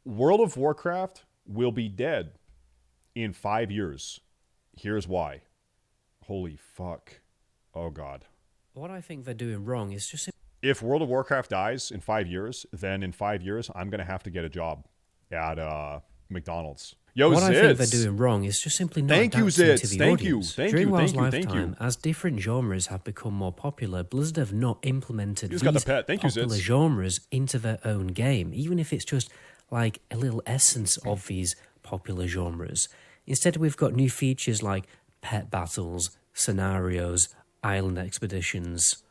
World of Warcraft will be dead in 5 years. Here's why. Holy fuck. Oh, God. What I think they're doing wrong is just If World of Warcraft dies in 5 years, then in 5 years, I'm going to have to get a job at McDonald's. Yo, what I think they're Zitz. doing wrong is just simply not Thank you, adapting to Zitz. the Thank you. audience. Thank During you. WoW's Thank you. Thank lifetime, you. as different genres have become more popular, Blizzard have not implemented You just these got the pet. Thank you, popular Zitz. genres into their own game, even if it's just like a little essence of these popular genres. Instead, we've got new features like pet battles, scenarios, island expeditions.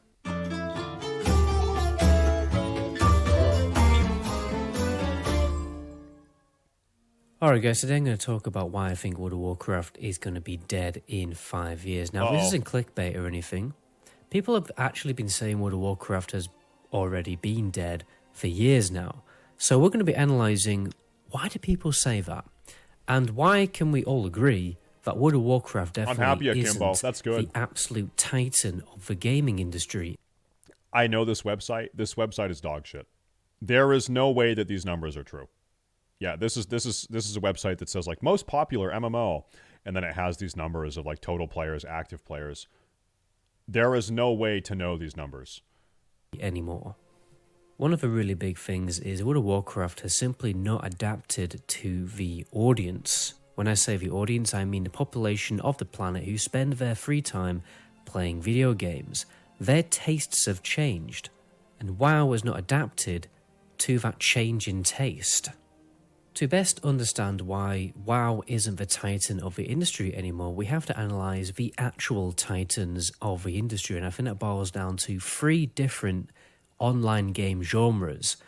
Alright guys, today I'm going to talk about why I think World of Warcraft is going to be dead in 5 years. Now, this isn't clickbait or anything. People have actually been saying World of Warcraft has already been dead for years now. So we're going to be analysing why do people say that? And why can we all agree that World of Warcraft definitely isn't That's good. the absolute titan of the gaming industry? I know this website. This website is dog shit. There is no way that these numbers are true. Yeah, this is a website that says like most popular MMO, and then it has these numbers of like total players, active players. There is no way to know these numbers Anymore. One of the really big things is World of Warcraft has simply not adapted to the audience. When I say the audience, I mean the population of the planet who spend their free time playing video games. Their tastes have changed, and WoW has not adapted to that change in taste. To best understand why WoW isn't the titan of the industry anymore, we have to analyse the actual titans of the industry, and I think that boils down to 3 different online game genres: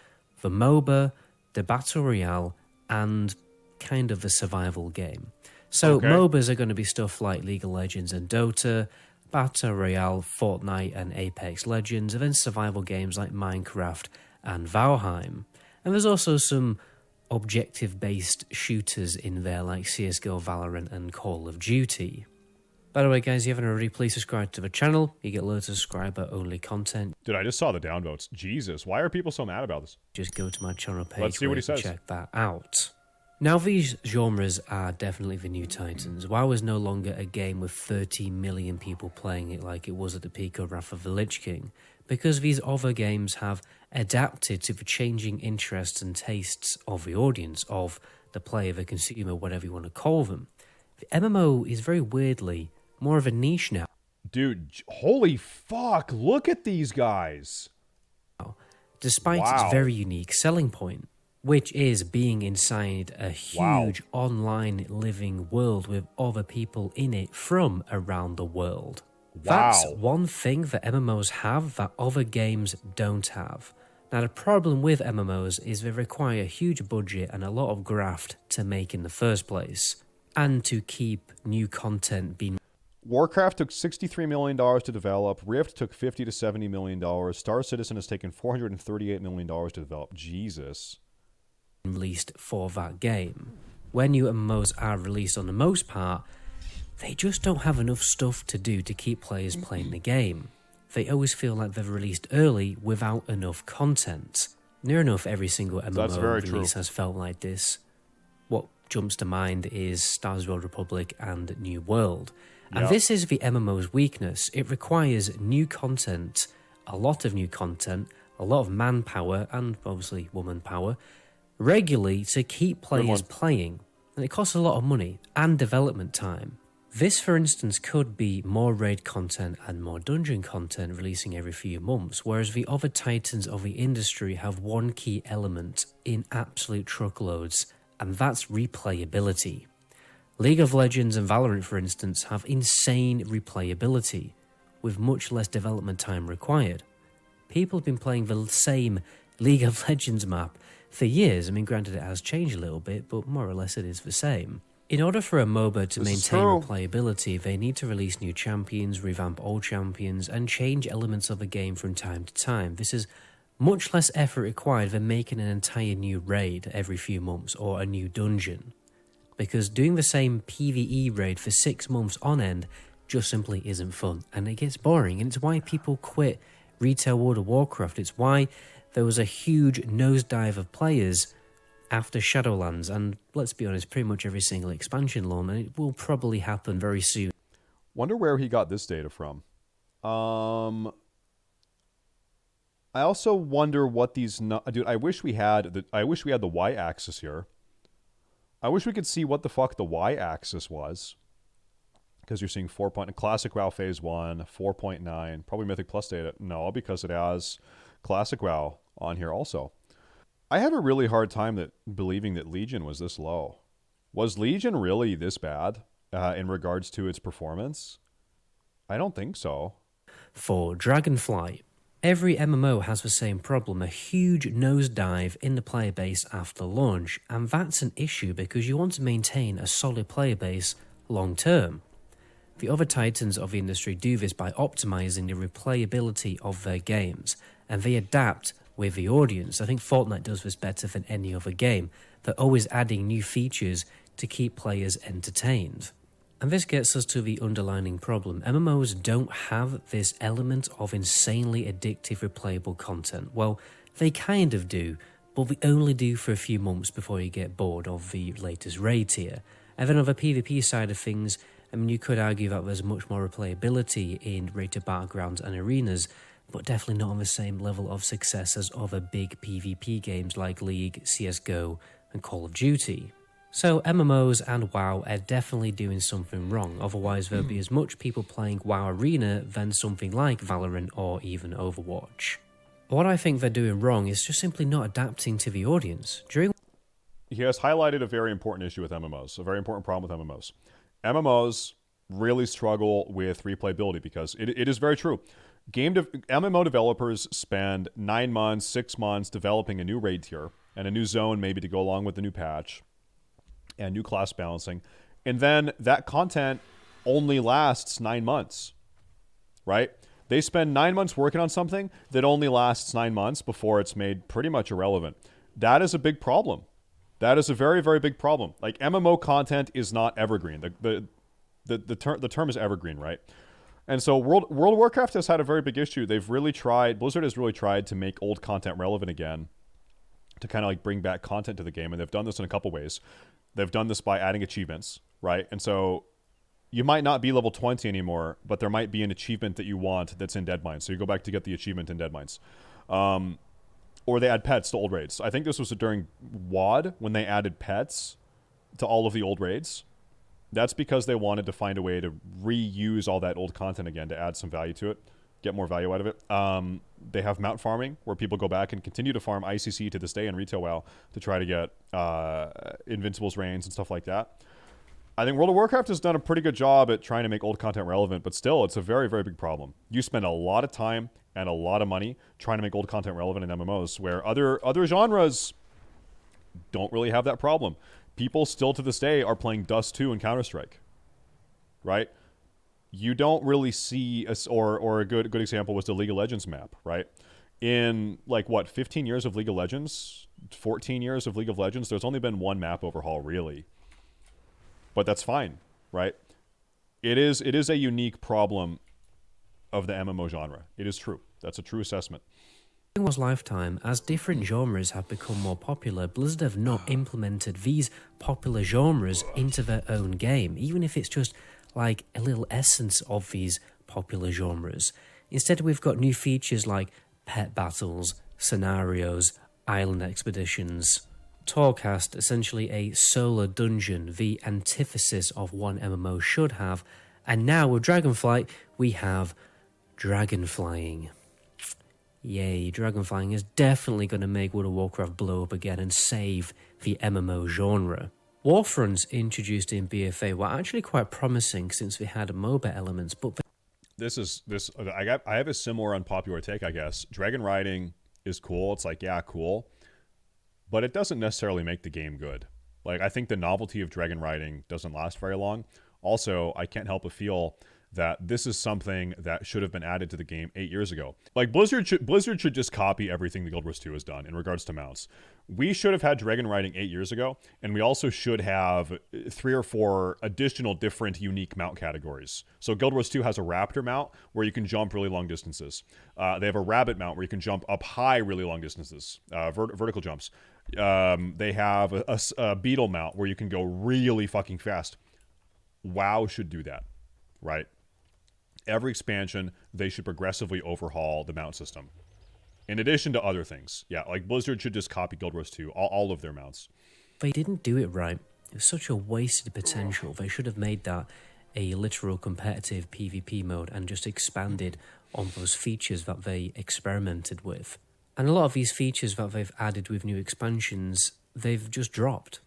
the MOBA, the Battle Royale, and kind of the survival game. So MOBAs are going to be stuff like League of Legends and Dota, Battle Royale, Fortnite and Apex Legends, and then survival games like Minecraft and Valheim. And there's also some objective-based shooters in there like CSGO, Valorant and Call of Duty. By the way guys, if you haven't already, please subscribe to the channel. You get loads of subscriber-only content. Dude, I just saw the downvotes. Jesus, why are people so mad about this? Just go to my channel page. Let's see what he says. Check that out. Now these genres are definitely the new titans. WoW is no longer a game with 30 million people playing it like it was at the peak of Wrath of the Lich King, because these other games have adapted to the changing interests and tastes of the audience, of the player, the consumer, whatever you want to call them. The MMO is very weirdly more of a niche now. Dude, holy fuck, look at these guys. Despite its very unique selling point, which is being inside a huge online living world with other people in it from around the world. That's one thing that MMOs have that other games don't have. Now the problem with MMOs is they require a huge budget and a lot of graft to make in the first place, and to keep new content being... Warcraft took $63 million to develop. Rift took $50 to $70 million. Star Citizen has taken $438 million to develop. Jesus. Released for that game. When new MMOs are released on the most part, they just don't have enough stuff to do to keep players playing the game. They always feel like they've released early without enough content. Near enough every single MMO release has felt like this. What jumps to mind is Star Wars Old Republic and New World. And this is the MMO's weakness. It requires new content, a lot of new content, a lot of manpower, and obviously woman power, regularly to keep players playing. And it costs a lot of money and development time. This, for instance, could be more raid content and more dungeon content releasing every few months, whereas the other titans of the industry have one key element in absolute truckloads, and that's replayability. League of Legends and Valorant, for instance, have insane replayability, with much less development time required. People have been playing the same League of Legends map for years. I mean, granted it has changed a little bit, but more or less it is the same. In order for a MOBA to maintain replayability, they need to release new champions, revamp old champions, and change elements of the game from time to time. This is much less effort required than making an entire new raid every few months or a new dungeon. Because doing the same PvE raid for 6 months on end just simply isn't fun, and it gets boring, and it's why people quit retail World of Warcraft. It's why there was a huge nosedive of players after Shadowlands, and let's be honest, pretty much every single expansion launch, and it will probably happen very soon. Wonder where he got this data from. I also wonder what these dude. I wish we had the y-axis here. I wish we could see what the fuck the y-axis was, because you're seeing 4. Classic WoW Phase 1, 4.9, probably Mythic Plus data. No, because it has Classic WoW on here also. I have a really hard time believing that Legion was this low. Was Legion really this bad in regards to its performance? I don't think so. For Dragonflight, every MMO has the same problem, a huge nosedive in the player base after launch, and that's an issue because you want to maintain a solid player base long term. The other titans of the industry do this by optimizing the replayability of their games, and they adapt with the audience. I think Fortnite does this better than any other game. They're always adding new features to keep players entertained. And this gets us to the underlying problem. MMOs don't have this element of insanely addictive replayable content. Well, they kind of do, but they only do for a few months before you get bored of the latest raid tier. And then on the PvP side of things, I mean, you could argue that there's much more replayability in rated battlegrounds and arenas, but definitely not on the same level of success as other big PvP games like League, CSGO, and Call of Duty. So MMOs and WoW are definitely doing something wrong, otherwise there'll be as much people playing WoW Arena than something like Valorant or even Overwatch. What I think they're doing wrong is just simply not adapting to the audience. He has highlighted a very important issue with MMOs, a very important problem with MMOs. MMOs really struggle with replayability because it is very true. MMO developers spend 9 months, 6 months developing a new raid tier and a new zone maybe to go along with the new patch and new class balancing. And then that content only lasts 9 months, right? They spend 9 months working on something that only lasts 9 months before it's made pretty much irrelevant. That is a big problem. That is a very, very big problem. Like, MMO content is not evergreen. The term is evergreen, right? And so World of Warcraft has had a very big issue. Blizzard has really tried to make old content relevant again, to kind of like bring back content to the game. And they've done this in a couple ways. They've done this by adding achievements, right? And so you might not be level 20 anymore, but there might be an achievement that you want that's in Deadmines. So you go back to get the achievement in Deadmines. Or they add pets to old raids. I think this was during WoD when they added pets to all of the old raids. That's because they wanted to find a way to reuse all that old content again to add some value to it, get more value out of it. They have mount farming, where people go back and continue to farm ICC to this day in Retail WoW to try to get Invincibles reigns and stuff like that. I think World of Warcraft has done a pretty good job at trying to make old content relevant, but still, it's a very, very big problem. You spend a lot of time and a lot of money trying to make old content relevant in MMOs, where other genres don't really have that problem. People still to this day are playing Dust 2 and Counter-Strike, right? You don't really see, or a good example was the League of Legends map, right? In, 15 years of League of Legends, 14 years of League of Legends, there's only been one map overhaul, really. But that's fine, right? It is a unique problem of the MMO genre. It is true. That's a true assessment. During WoW's lifetime, as different genres have become more popular, Blizzard have not implemented these popular genres into their own game, even if it's just like a little essence of these popular genres. Instead, we've got new features like pet battles, scenarios, island expeditions, Torcast, essentially a solo dungeon, the antithesis of one MMO should have, and now with Dragonflight, we have dragonflying. Yay, dragonflying is definitely going to make World of Warcraft blow up again and save the MMO genre. Warfronts introduced in BFA were actually quite promising since they had MOBA elements, but I have a similar unpopular take, I guess. Dragon riding is cool. It's like, yeah, cool. But it doesn't necessarily make the game good. I think the novelty of dragon riding doesn't last very long. Also, I can't help but feel that this is something that should have been added to the game 8 years ago. Blizzard should just copy everything the Guild Wars 2 has done in regards to mounts. We should have had dragon riding 8 years ago, and we also should have 3 or 4 additional different unique mount categories. So Guild Wars 2 has a raptor mount where you can jump really long distances. They have a rabbit mount where you can jump up high really long distances, vertical jumps. They have a beetle mount where you can go really fucking fast. WoW should do that, right? Every expansion, they should progressively overhaul the mount system. In addition to other things. Yeah, like Blizzard should just copy Guild Wars 2, all of their mounts. They didn't do it right. It was such a wasted potential. They should have made that a literal competitive PvP mode and just expanded on those features that they experimented with. And a lot of these features that they've added with new expansions, they've just dropped.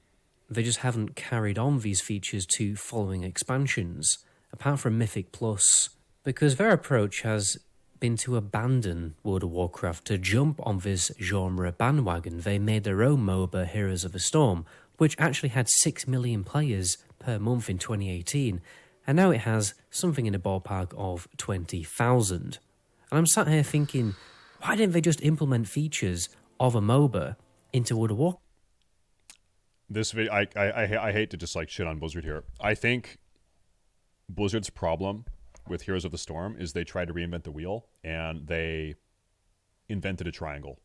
They just haven't carried on these features to following expansions, apart from Mythic Plus, because their approach has been to abandon World of Warcraft to jump on this genre bandwagon. They made their own MOBA, Heroes of the Storm, which actually had 6 million players per month in 2018, and now it has something in the ballpark of 20,000. And I'm sat here thinking, why didn't they just implement features of a MOBA into World of Warcraft? I hate to just like shit on Blizzard here. I think Blizzard's problem with Heroes of the Storm is they tried to reinvent the wheel and they invented a triangle.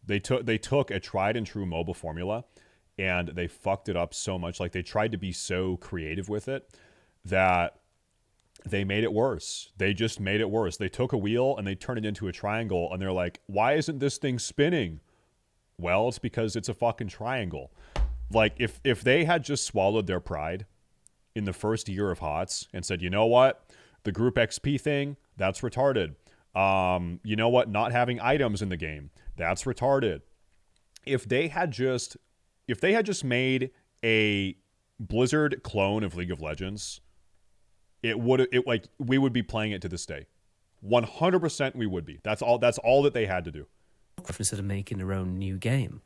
They took a tried and true MOBA formula and they fucked it up so much. Like they tried to be so creative with it that they made it worse. They just made it worse. They took a wheel and they turned it into a triangle and they're like, why isn't this thing spinning? Well, it's because it's a fucking triangle. Like if they had just swallowed their pride in the first year of HOTS and said, you know what, the group XP thing, that's retarded. You know what, not having items in the game, that's retarded. If they had just made a Blizzard clone of League of Legends, we would be playing it to this day. 100% we would be. That's all that they had to do. Instead of making their own new game.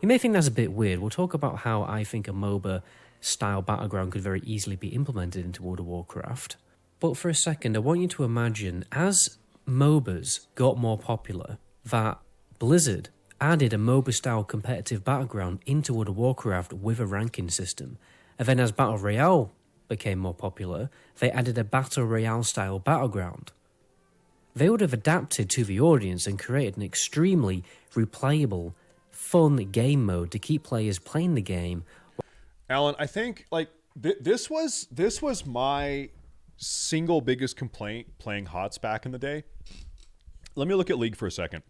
You may think that's a bit weird. We'll talk about how I think a MOBA style battleground could very easily be implemented into World of Warcraft. But for a second, I want you to imagine, as MOBAs got more popular, that Blizzard added a MOBA style competitive battleground into World of Warcraft with a ranking system. And then as Battle Royale became more popular, they added a Battle Royale style battleground. They would have adapted to the audience and created an extremely replayable, fun game mode to keep players playing the game. Alan, I think like this was my single biggest complaint playing HOTS back in the day. Let me look at League for a second.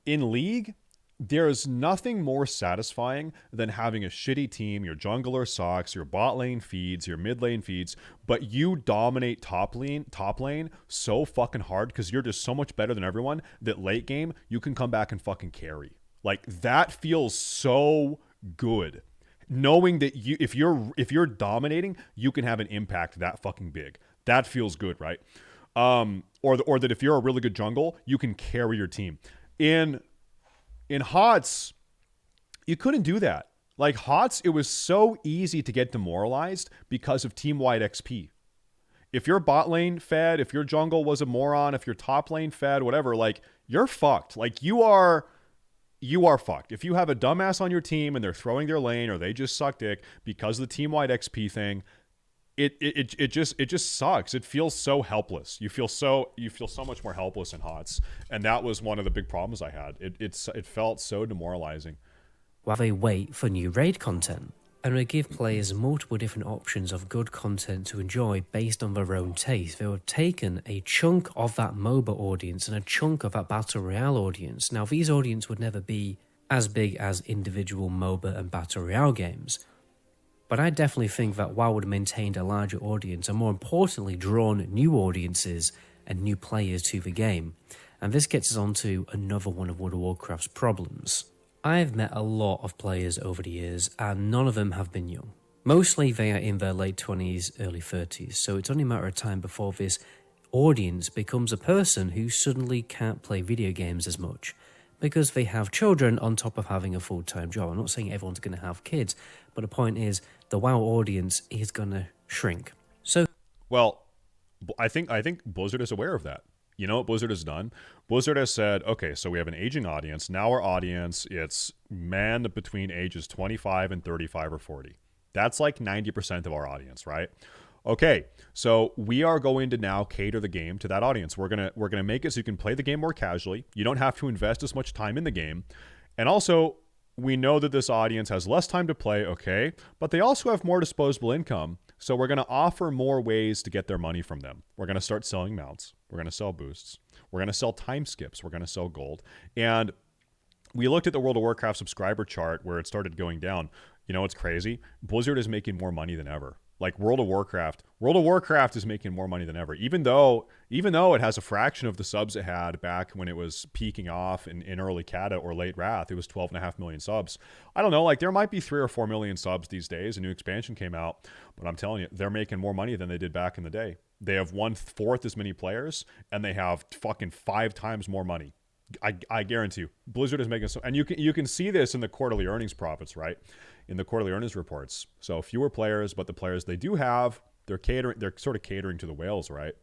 In League, there's nothing more satisfying than having a shitty team. Your jungler sucks, your bot lane feeds, your mid lane feeds, but you dominate top lane so fucking hard because you're just so much better than everyone that late game you can come back and fucking carry. Like that feels so good. Knowing that if you're dominating, you can have an impact that fucking big. That feels good, right? Or that if you're a really good jungle, you can carry your team. In HOTS, you couldn't do that. Like HOTS, it was so easy to get demoralized because of team-wide XP. If your bot lane fed, if your jungle was a moron, if your top lane fed, whatever, like you're fucked. Like you are fucked. If you have a dumbass on your team and they're throwing their lane or they just suck dick because of the team-wide XP thing, it just sucks. It feels so helpless. You feel so much more helpless in HOTS, and that was one of the big problems I had. It felt so demoralizing. While they wait for new raid content, and they give players multiple different options of good content to enjoy based on their own taste. They have taken a chunk of that MOBA audience and a chunk of that Battle Royale audience. Now, these audiences would never be as big as individual MOBA and Battle Royale games, but I definitely think that WoW would have maintained a larger audience and more importantly drawn new audiences and new players to the game. And this gets us on to another one of World of Warcraft's problems. I've met a lot of players over the years and none of them have been young. Mostly they are in their late 20s, early 30s, so it's only a matter of time before this audience becomes a person who suddenly can't play video games as much, because they have children on top of having a full-time job. I'm not saying everyone's going to have kids, but the point is the WoW audience is going to shrink. So, well, I think Blizzard is aware of that. You know what Blizzard has done? Blizzard has said, okay, so we have an aging audience. Now our audience, it's men between ages 25 and 35 or 40. That's like 90% of our audience, right? Okay, so we are going to now cater the game to that audience. We're gonna make it so you can play the game more casually. You don't have to invest as much time in the game, and also we know that this audience has less time to play, okay, but they also have more disposable income. So we're going to offer more ways to get their money from them. We're going to start selling mounts. We're going to sell boosts. We're going to sell time skips. We're going to sell gold. And we looked at the World of Warcraft subscriber chart where it started going down. You know what's crazy? Blizzard is making more money than ever. Like World of Warcraft is making more money than ever. Even though it has a fraction of the subs it had back when it was peaking off in early Cata or late Wrath, it was 12.5 million subs. I don't know, like there might be 3 or 4 million subs these days. A new expansion came out, but I'm telling you, they're making more money than they did back in the day. They have 1/4 as many players, and they have fucking 5 times more money. I guarantee you, Blizzard is making so, and you can see this in the quarterly earnings profits, right? In the quarterly earnings reports. So fewer players, but the players they do have, they're sort of catering to the whales, right?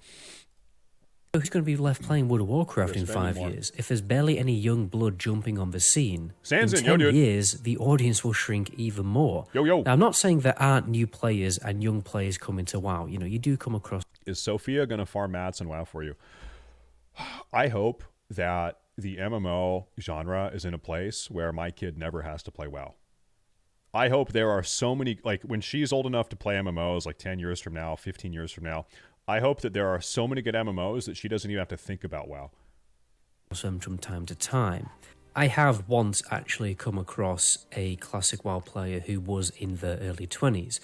Who's going to be left playing World of Warcraft in 5 years? If there's barely any young blood jumping on the scene, in 10 years, the audience will shrink even more. Yo. Now, I'm not saying there aren't new players and young players coming to WoW. You know, you do come across... Is Sophia going to farm mats and WoW for you? I hope that the MMO genre is in a place where my kid never has to play WoW. I hope there are so many, like when she's old enough to play MMOs, like 10 years from now, 15 years from now, I hope that there are so many good MMOs that she doesn't even have to think about WoW. From time to time. I have once actually come across a classic WoW player who was in their early 20s.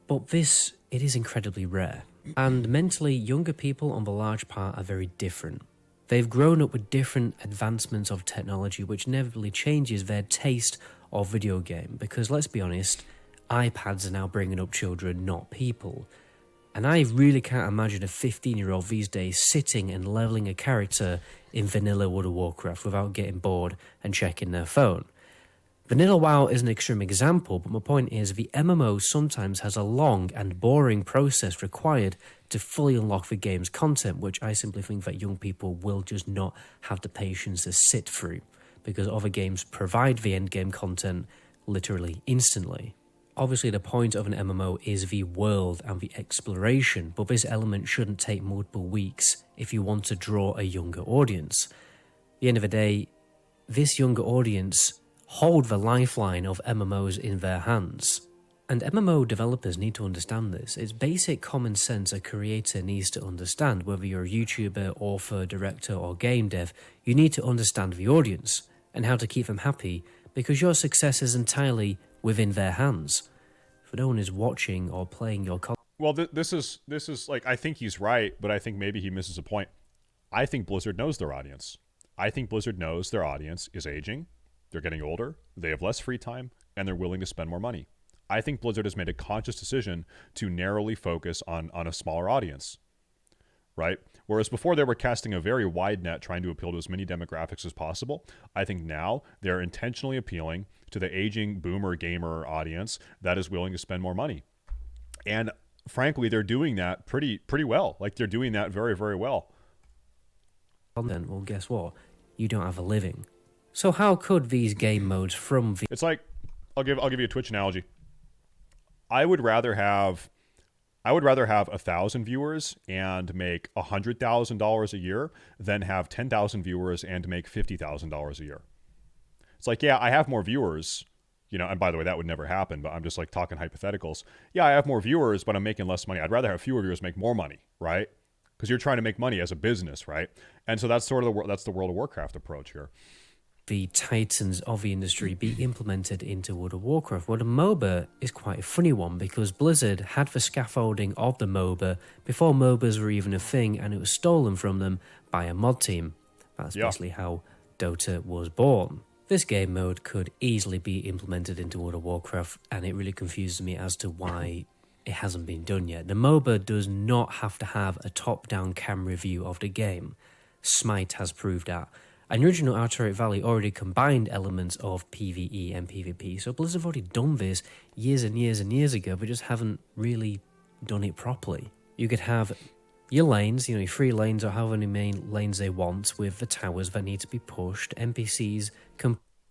But it is incredibly rare. And mentally, younger people on the large part are very different. They've grown up with different advancements of technology, which inevitably changes their taste of video game. Because let's be honest, iPads are now bringing up children, not people. And I really can't imagine a 15-year-old these days sitting and leveling a character in vanilla World of Warcraft without getting bored and checking their phone. Vanilla WoW is an extreme example, but my point is the MMO sometimes has a long and boring process required to fully unlock the game's content, which I simply think that young people will just not have the patience to sit through, because other games provide the endgame content literally instantly. Obviously, the point of an MMO is the world and the exploration, but this element shouldn't take multiple weeks if you want to draw a younger audience. At the end of the day, this younger audience hold the lifeline of MMOs in their hands. And MMO developers need to understand this. It's basic common sense a creator needs to understand. Whether you're a YouTuber, author, director, or game dev, you need to understand the audience and how to keep them happy, because your success is entirely within their hands. If no one is watching or playing your content... Well, this is like, I think he's right, but I think maybe he misses a point. I think Blizzard knows their audience. I think Blizzard knows their audience is aging. They're getting older, they have less free time, and they're willing to spend more money. I think Blizzard has made a conscious decision to narrowly focus on a smaller audience, right? Whereas before they were casting a very wide net trying to appeal to as many demographics as possible, I think now they're intentionally appealing to the aging boomer gamer audience that is willing to spend more money. And frankly, they're doing that pretty well. Like, they're doing that very, very well. Well, guess what? You don't have a living. So how could these game modes from the... It's like, I'll give you a Twitch analogy. I would rather have 1,000 viewers and make $100,000 a year than have 10,000 viewers and make $50,000 a year. It's like, yeah, I have more viewers, you know, and by the way, that would never happen, but I'm just like talking hypotheticals. Yeah, I have more viewers, but I'm making less money. I'd rather have fewer viewers make more money, right? Because you're trying to make money as a business, right? And so that's sort of that's the World of Warcraft approach here. The titans of the industry be implemented into World of Warcraft. Well, the MOBA is quite a funny one, because Blizzard had the scaffolding of the MOBA before MOBAs were even a thing, and it was stolen from them by a mod team. That's basically how Dota was born. This game mode could easily be implemented into World of Warcraft, and it really confuses me as to why it hasn't been done yet. The MOBA does not have to have a top-down camera view of the game. Smite has proved that. And original Artoric Valley already combined elements of PvE and PvP, so Blizzard have already done this years and years and years ago, but just haven't really done it properly. You could have your lanes, you know, your 3 lanes or however many main lanes they want, with the towers that need to be pushed, NPCs...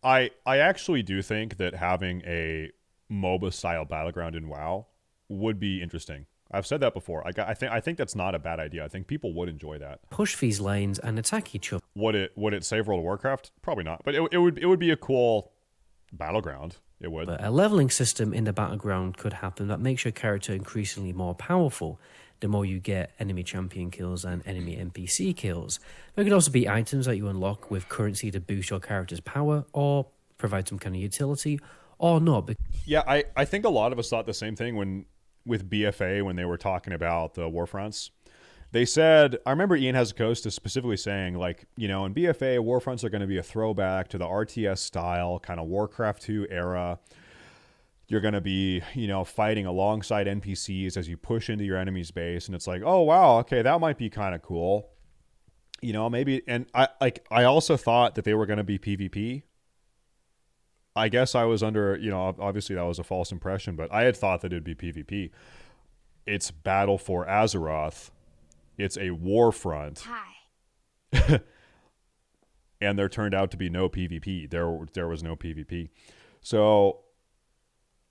I actually do think that having a MOBA-style battleground in WoW would be interesting. I've said that before. I think that's not a bad idea. I think people would enjoy that. Push these lanes and attack each other. Would it save World of Warcraft? Probably not. But it would be a cool Battleground, it would. But a leveling system in the battleground could happen that makes your character increasingly more powerful the more you get enemy champion kills and enemy NPC kills. There could also be items that you unlock with currency to boost your character's power or provide some kind of utility or not. Yeah, I think a lot of us thought the same thing with BFA when they were talking about the Warfronts. They said, I remember Ian Hazukosta specifically saying, like, you know, in BFA, Warfronts are going to be a throwback to the RTS style, kind of Warcraft 2 era. You're going to be, you know, fighting alongside NPCs as you push into your enemy's base. And it's like, oh, wow, okay, that might be kind of cool. You know, maybe, and I also thought that they were going to be PvP. I guess I was under, you know, obviously that was a false impression, but I had thought that it'd be PvP. It's Battle for Azeroth. It's a war front. Hi. And there turned out to be no PvP. There was no PvP. So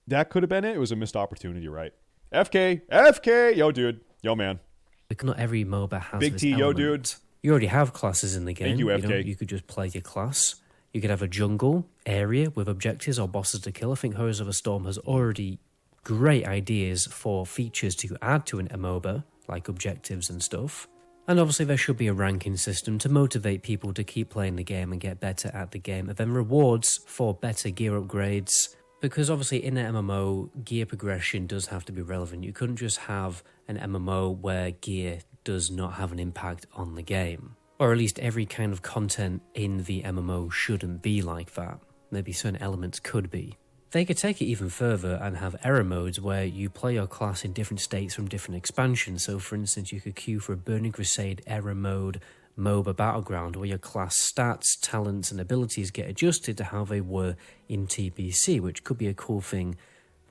that could have been it. It was a missed opportunity, right? FK, yo dude, yo man. Because not every MOBA has Big this T, yo element. dude. You already have classes in the game. Thank you, FK. know, you could just play your class. You could have a jungle area with objectives or bosses to kill. I think Heroes of a Storm has already great ideas for features to add to an MOBA, like objectives and stuff. And obviously there should be a ranking system to motivate people to keep playing the game and get better at the game, and then rewards for better gear upgrades. Because obviously in an MMO, gear progression does have to be relevant. You couldn't just have an MMO where gear does not have an impact on the game. Or at least every kind of content in the MMO shouldn't be like that. Maybe certain elements could be. They could take it even further and have error modes where you play your class in different states from different expansions. So for instance, you could queue for a Burning Crusade error mode MOBA battleground where your class stats, talents and abilities get adjusted to how they were in TBC, which could be a cool thing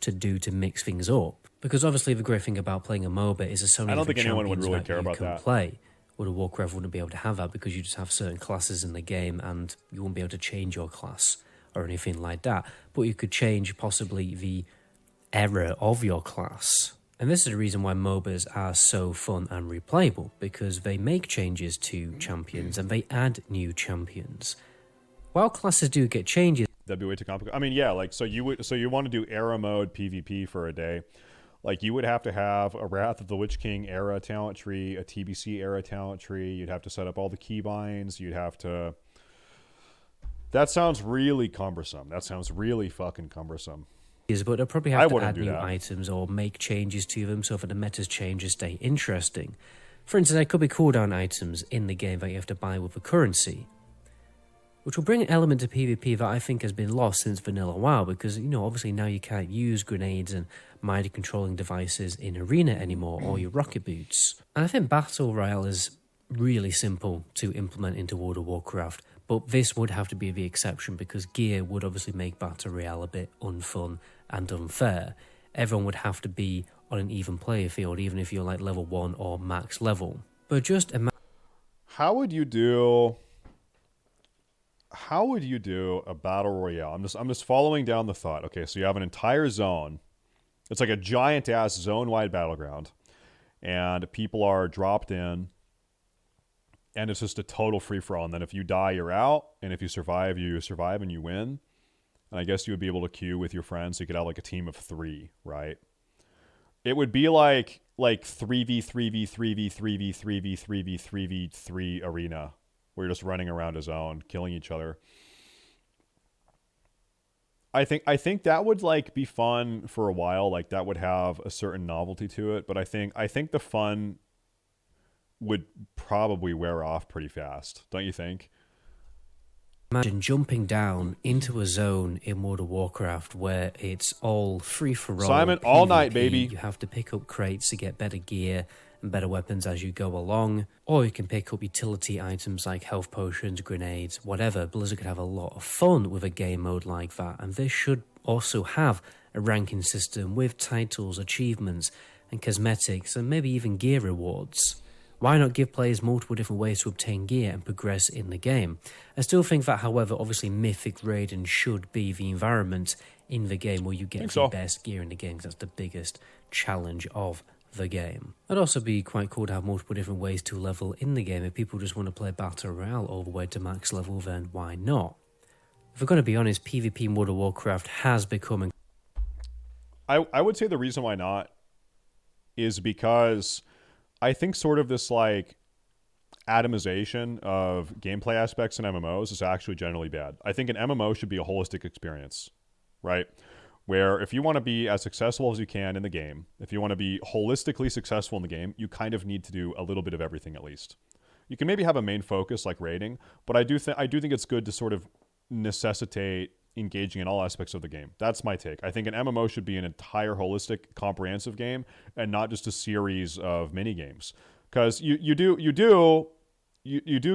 to do to mix things up. Because obviously the great thing about playing a MOBA is there's so many I don't different think anyone would champions really that care you about can that. play. World of Warcraft wouldn't be able to have that because you just have certain classes in the game and you wouldn't be able to change your class or anything like that. But you could change possibly the error of your class. And this is the reason why MOBAs are so fun and replayable, because they make changes to champions and they add new champions. While classes do get changes, That'd be way too complicated. I mean, yeah, like, so you want to do era mode PvP for a day. Like, you would have to have a Wrath of the Lich King era talent tree, a TBC era talent tree. You'd have to set up all the keybinds. You'd have to... That sounds really cumbersome. That sounds really fucking cumbersome. but they'll probably have to wouldn't add do new that. items or make changes to them so that the meta's changes stay interesting. For instance, there could be cooldown items in the game that you have to buy with a currency, which will bring an element to PvP that I think has been lost since Vanilla WoW, because, you know, obviously now you can't use grenades and mind-controlling devices in Arena anymore, or your rocket boots. And I think Battle Royale is really simple to implement into World of Warcraft, but this would have to be the exception because gear would obviously make Battle Royale a bit unfun and unfair. Everyone would have to be on an even player field, even if you're like level 1 or max level. But just imagine... How would you do a battle royale? I'm just following down the thought. Okay, so you have an entire zone. It's like a giant ass zone-wide battleground, and people are dropped in, and it's just a total free-for-all. And then if you die, you're out, and if you survive and you win. And I guess you would be able to queue with your friends, so you could have like a team of 3, right? It would be like 3v3v3v3v3v3v3v3 arena, where you're just running around a zone, killing each other. I think that would like be fun for a while. Like, that would have a certain novelty to it. But I think the fun would probably wear off pretty fast, don't you think? Imagine jumping down into a zone in World of Warcraft where it's all free-for-all. Simon, PvP. all night, baby. You have to pick up crates to get better gear and better weapons as you go along. Or you can pick up utility items like health potions, grenades, whatever. Blizzard could have a lot of fun with a game mode like that. And this should also have a ranking system with titles, achievements, and cosmetics, and maybe even gear rewards. Why not give players multiple different ways to obtain gear and progress in the game? I still think that, however, obviously Mythic Raiden should be the environment in the game where you get the best gear in the game, because that's the biggest challenge of the game. It'd also be quite cool to have multiple different ways to level in the game. If people just want to play Battle Royale all the way to max level, then why not? If we're going to be honest, PvP in World of Warcraft has become... I would say the reason why not is because I think sort of this like atomization of gameplay aspects in MMOs is actually generally bad. I think an MMO should be a holistic experience, right? Where if you want to be as successful as you can in the game, if you want to be holistically successful in the game, you kind of need to do a little bit of everything at least. You can maybe have a main focus like raiding, but I do think it's good to sort of necessitate engaging in all aspects of the game. That's my take. I think an MMO should be an entire holistic, comprehensive game and not just a series of mini games. Because you do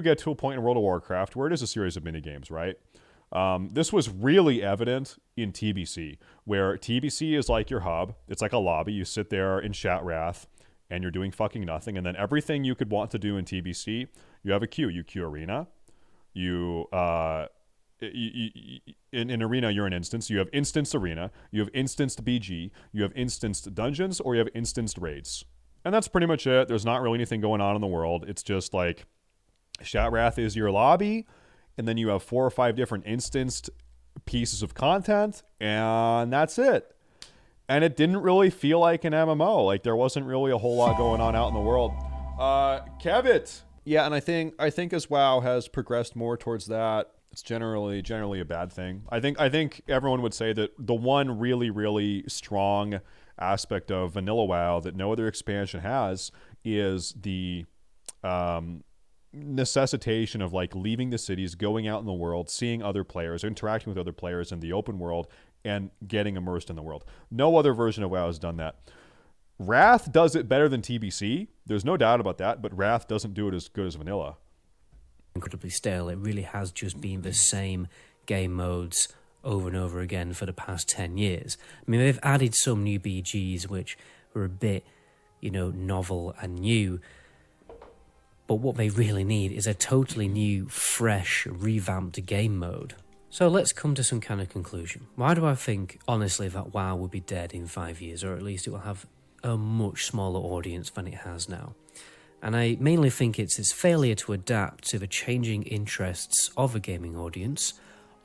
get to a point in World of Warcraft where it is a series of mini games, right? This was really evident in TBC, where TBC is like your hub. It's like a lobby. You sit there in Shatwrath, and you're doing fucking nothing. And then everything you could want to do in TBC, you have a queue. You queue Arena. In Arena, you're an instance. You have instanced Arena. You have instanced BG. You have instanced Dungeons, or you have instanced Raids. And that's pretty much it. There's not really anything going on in the world. It's just like Shatwrath is your lobby, and then you have 4 or 5 different instanced pieces of content, and that's it. And it didn't really feel like an MMO. Like there wasn't really a whole lot going on out in the world. Kevit. Yeah, and I think as WoW has progressed more towards that, it's generally a bad thing. I think everyone would say that the one really strong aspect of vanilla WoW that no other expansion has is the necessitation of like leaving the cities, going out in the world, seeing other players, interacting with other players in the open world, and getting immersed in the world. No other version of WoW has done that. Wrath does it better than TBC. There's no doubt about that, but Wrath doesn't do it as good as vanilla. Incredibly stale. It really has just been the same game modes over and over again for the past 10 years. I mean, they've added some new BGs which were a bit, novel and new. But what they really need is a totally new, fresh, revamped game mode. So let's come to some kind of conclusion. Why do I think, honestly, that WoW will be dead in 5 years, or at least it will have a much smaller audience than it has now? And I mainly think it's its failure to adapt to the changing interests of a gaming audience.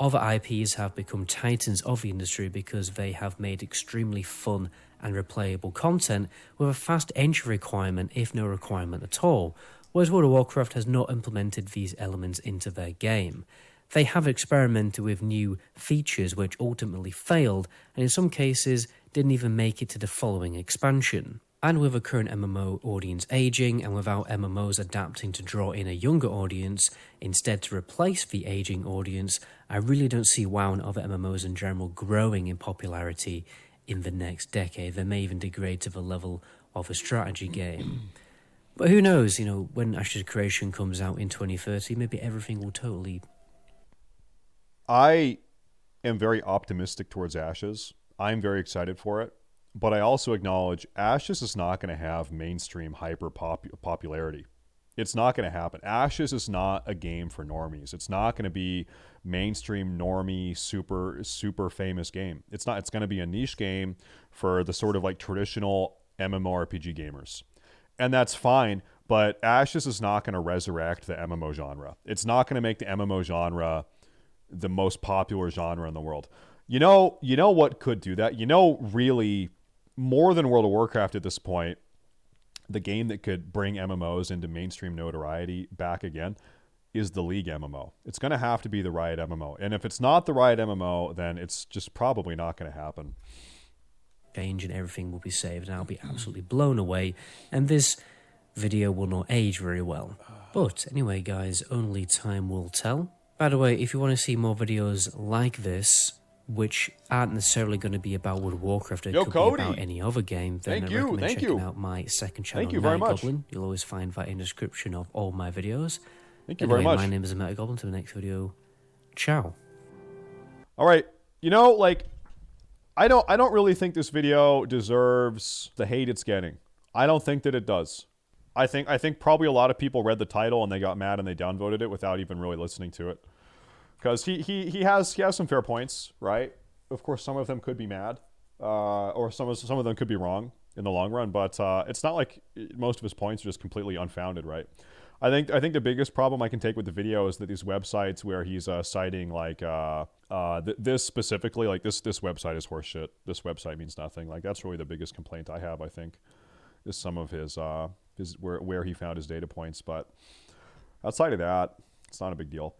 Other IPs have become titans of the industry because they have made extremely fun and replayable content with a fast entry requirement, if no requirement at all, whereas World of Warcraft has not implemented these elements into their game. They have experimented with new features which ultimately failed, and in some cases didn't even make it to the following expansion. And with a current MMO audience aging, and without MMOs adapting to draw in a younger audience, instead to replace the aging audience, I really don't see WoW and other MMOs in general growing in popularity in the next decade. They may even degrade to the level of a strategy game. But who knows, when Ashes of Creation comes out in 2030, maybe everything will totally... I am very optimistic towards Ashes. I'm very excited for it. But I also acknowledge Ashes is not going to have mainstream hyper popularity. It's not going to happen. Ashes is not a game for normies. It's not going to be mainstream normie super famous game. It's not. It's going to be a niche game for the sort of like traditional MMORPG gamers. And that's fine, but Ashes is not going to resurrect the MMO genre. It's not going to make the MMO genre the most popular genre in the world. You know what could do that? Really, more than World of Warcraft at this point, the game that could bring MMOs into mainstream notoriety back again is the League MMO. It's going to have to be the Riot MMO. And if it's not the Riot MMO, then it's just probably not going to happen. Change and everything will be saved, and I'll be absolutely blown away. And this video will not age very well. But anyway, guys, only time will tell. By the way, if you want to see more videos like this, which aren't necessarily going to be about World of Warcraft, it could Cody. be about any other game, then I recommend checking out my second channel, Thank you very much. Goblin. You'll always find that in the description of all my videos. Thank you very much. My name is Goblin. To the next video. Ciao. All right. I don't really think this video deserves the hate it's getting. I don't think that it does. I think probably a lot of people read the title and they got mad and they downvoted it without even really listening to it. Because he has some fair points, right? Of course, some of them could be mad, or some of them could be wrong in the long run. But it's not like most of his points are just completely unfounded, right? I think the biggest problem I can take with the video is that these websites where he's citing like this specifically, like this website is horseshit. This website means nothing. Like that's really the biggest complaint I have. I think is some of his where he found his data points. But outside of that, it's not a big deal.